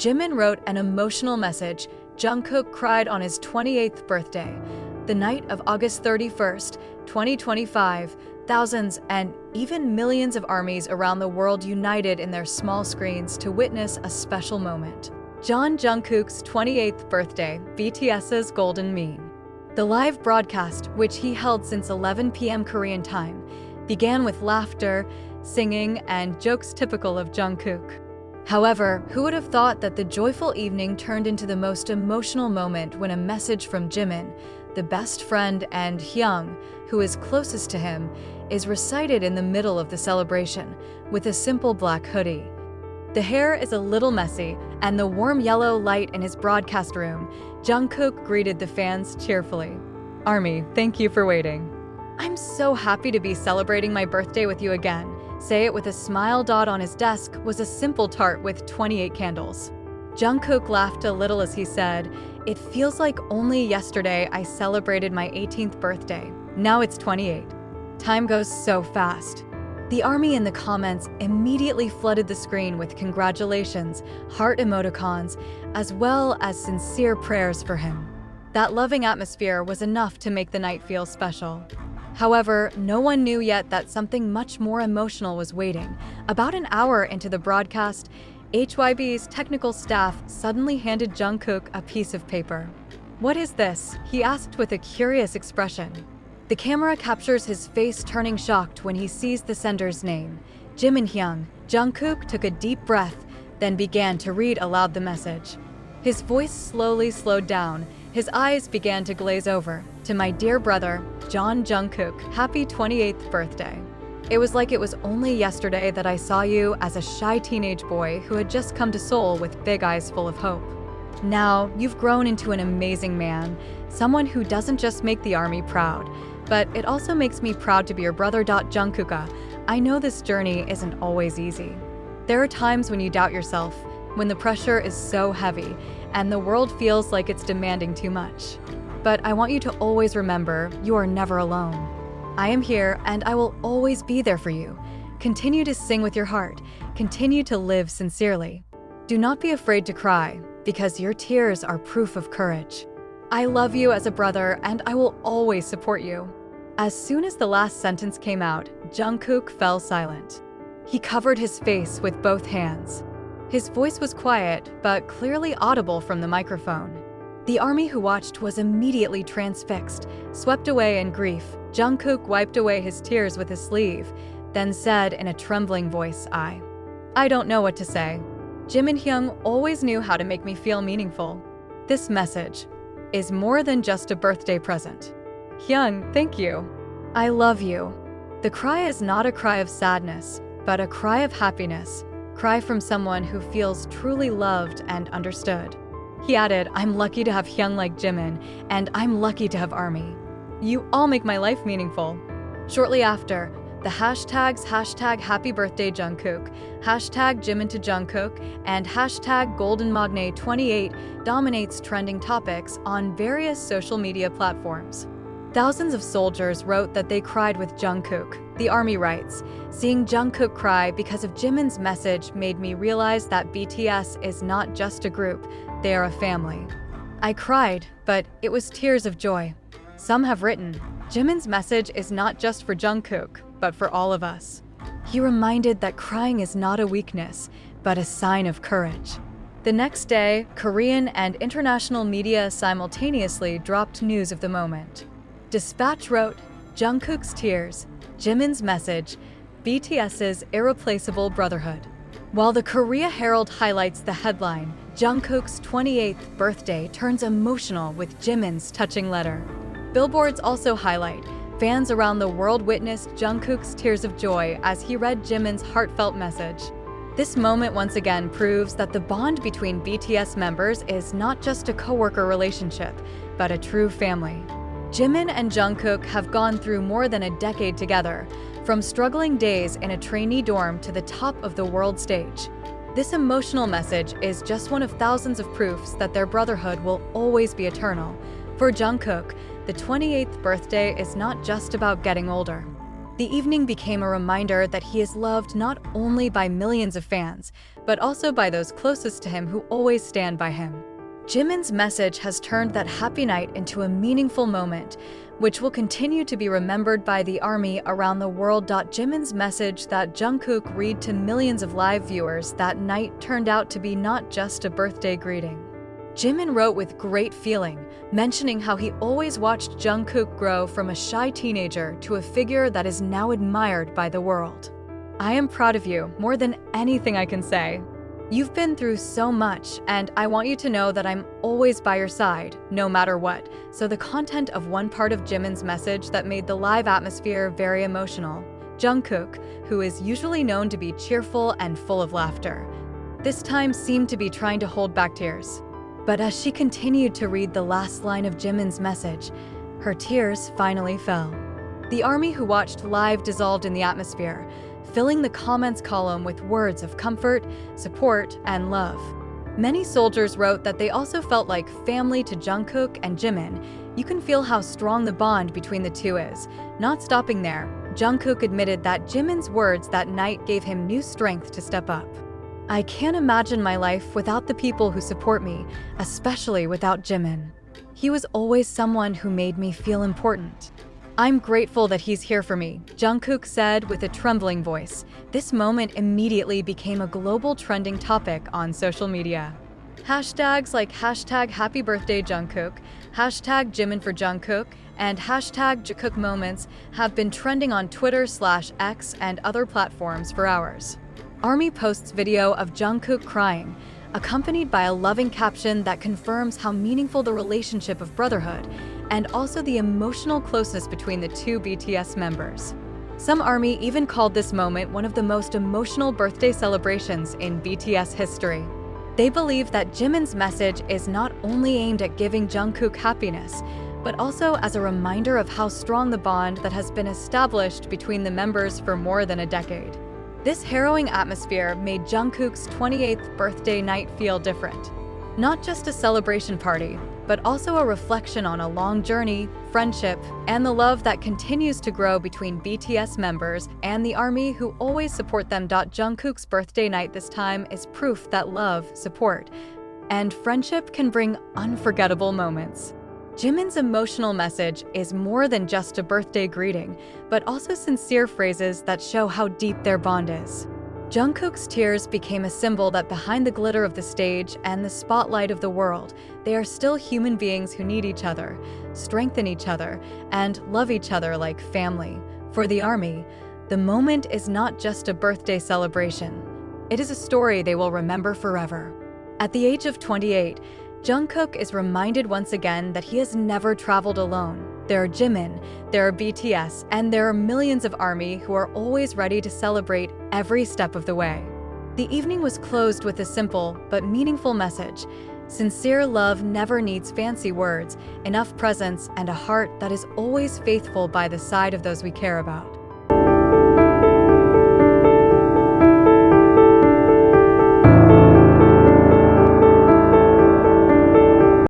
Jimin wrote an emotional message. Jungkook cried on his 28th birthday. The night of August 31st, 2025, thousands and even millions of armies around the world united in their small screens to witness a special moment. Jungkook's 28th birthday, BTS's Golden Mean. The live broadcast, which he held since 11 p.m. Korean time, began with laughter, singing, and jokes typical of Jungkook. However, who would have thought that the joyful evening turned into the most emotional moment when a message from Jimin, the best friend, and Hyung, who is closest to him, is recited in the middle of the celebration, with a simple black hoodie. The hair is a little messy, and the warm yellow light in his broadcast room, Jungkook greeted the fans cheerfully. "Army, thank you for waiting. I'm so happy to be celebrating my birthday with you again." Say it with a smile. On his desk was a simple tart with 28 candles. Jungkook laughed a little as he said, "It feels like only yesterday I celebrated my 18th birthday. Now it's 28. Time goes so fast." The army in the comments immediately flooded the screen with congratulations, heart emoticons, as well as sincere prayers for him. That loving atmosphere was enough to make the night feel special. However, no one knew yet that something much more emotional was waiting. About an hour into the broadcast, HYB's technical staff suddenly handed Jungkook a piece of paper. "What is this?" he asked with a curious expression. The camera captures his face turning shocked when he sees the sender's name, Jimin Hyung. Jungkook took a deep breath, then began to read aloud the message. His voice slowly slowed down. His eyes began to glaze over. "To my dear brother, Jungkook, happy 28th birthday. It was like it was only yesterday that I saw you as a shy teenage boy who had just come to Seoul with big eyes full of hope. Now, you've grown into an amazing man, someone who doesn't just make the army proud, but it also makes me proud to be your brother. Jungkook, I know this journey isn't always easy. There are times when you doubt yourself, when the pressure is so heavy, and the world feels like it's demanding too much. But I want you to always remember, you are never alone. I am here, and I will always be there for you. Continue to sing with your heart. Continue to live sincerely. Do not be afraid to cry, because your tears are proof of courage. I love you as a brother, and I will always support you." As soon as the last sentence came out, Jungkook fell silent. He covered his face with both hands. His voice was quiet, but clearly audible from the microphone. The army who watched was immediately transfixed, swept away in grief. Jungkook wiped away his tears with his sleeve, then said in a trembling voice, I don't know what to say. Jimin Hyung always knew how to make me feel meaningful. This message is more than just a birthday present. Hyung, thank you. I love you." The cry is not a cry of sadness, but a cry of happiness. Cry from someone who feels truly loved and understood. He added, "I'm lucky to have Hyung like Jimin, and I'm lucky to have Army. You all make my life meaningful." Shortly after, the hashtags Happy Birthday Jungkook, Jimin to Jungkook, and #GoldenMagne28 dominates trending topics on various social media platforms. Thousands of soldiers wrote that they cried with Jungkook. The army writes, "Seeing Jungkook cry because of Jimin's message made me realize that BTS is not just a group, they are a family. I cried, but it was tears of joy." Some have written, "Jimin's message is not just for Jungkook, but for all of us." He reminded that crying is not a weakness, but a sign of courage. The next day, Korean and international media simultaneously dropped news of the moment. Dispatch wrote, "Jungkook's tears, Jimin's message, BTS's irreplaceable brotherhood." While the Korea Herald highlights the headline, Jungkook's 28th birthday turns emotional with Jimin's touching letter. Billboards also highlight, fans around the world witnessed Jungkook's tears of joy as he read Jimin's heartfelt message. This moment once again proves that the bond between BTS members is not just a co-worker relationship, but a true family. Jimin and Jungkook have gone through more than a decade together, from struggling days in a trainee dorm to the top of the world stage. This emotional message is just one of thousands of proofs that their brotherhood will always be eternal. For Jungkook, the 28th birthday is not just about getting older. The evening became a reminder that he is loved not only by millions of fans, but also by those closest to him who always stand by him. Jimin's message has turned that happy night into a meaningful moment, which will continue to be remembered by the ARMY around the world. Jimin's message that Jungkook read to millions of live viewers that night turned out to be not just a birthday greeting. Jimin wrote with great feeling, mentioning how he always watched Jungkook grow from a shy teenager to a figure that is now admired by the world. "I am proud of you more than anything I can say. You've been through so much, and I want you to know that I'm always by your side, no matter what." So the content of one part of Jimin's message that made the live atmosphere very emotional. Jungkook, who is usually known to be cheerful and full of laughter, this time seemed to be trying to hold back tears. But as she continued to read the last line of Jimin's message, her tears finally fell. The ARMY who watched live dissolved in the atmosphere, filling the comments column with words of comfort, support, and love. Many soldiers wrote that they also felt like family to Jungkook and Jimin. You can feel how strong the bond between the two is. Not stopping there, Jungkook admitted that Jimin's words that night gave him new strength to step up. "I can't imagine my life without the people who support me, especially without Jimin. He was always someone who made me feel important. I'm grateful that he's here for me," Jungkook said with a trembling voice. This moment immediately became a global trending topic on social media. Hashtags like #HappyBirthdayJungkook, #Jimin for Jungkook, and #JungkookMoments have been trending on Twitter/X and other platforms for hours. ARMY posts video of Jungkook crying, accompanied by a loving caption that confirms how meaningful the relationship of brotherhood and also the emotional closeness between the two BTS members. Some ARMY even called this moment one of the most emotional birthday celebrations in BTS history. They believe that Jimin's message is not only aimed at giving Jungkook happiness, but also as a reminder of how strong the bond that has been established between the members for more than a decade. This harrowing atmosphere made Jungkook's 28th birthday night feel different. Not just a celebration party, but also a reflection on a long journey, friendship, and the love that continues to grow between BTS members and the ARMY who always support them. Jungkook's birthday night this time is proof that love, support, and friendship can bring unforgettable moments. Jimin's emotional message is more than just a birthday greeting, but also sincere phrases that show how deep their bond is. Jungkook's tears became a symbol that behind the glitter of the stage and the spotlight of the world, they are still human beings who need each other, strengthen each other, and love each other like family. For the ARMY, the moment is not just a birthday celebration. It is a story they will remember forever. At the age of 28, Jungkook is reminded once again that he has never traveled alone. There are Jimin, there are BTS, and there are millions of ARMY who are always ready to celebrate every step of the way. The evening was closed with a simple but meaningful message. Sincere love never needs fancy words, enough presence, and a heart that is always faithful by the side of those we care about.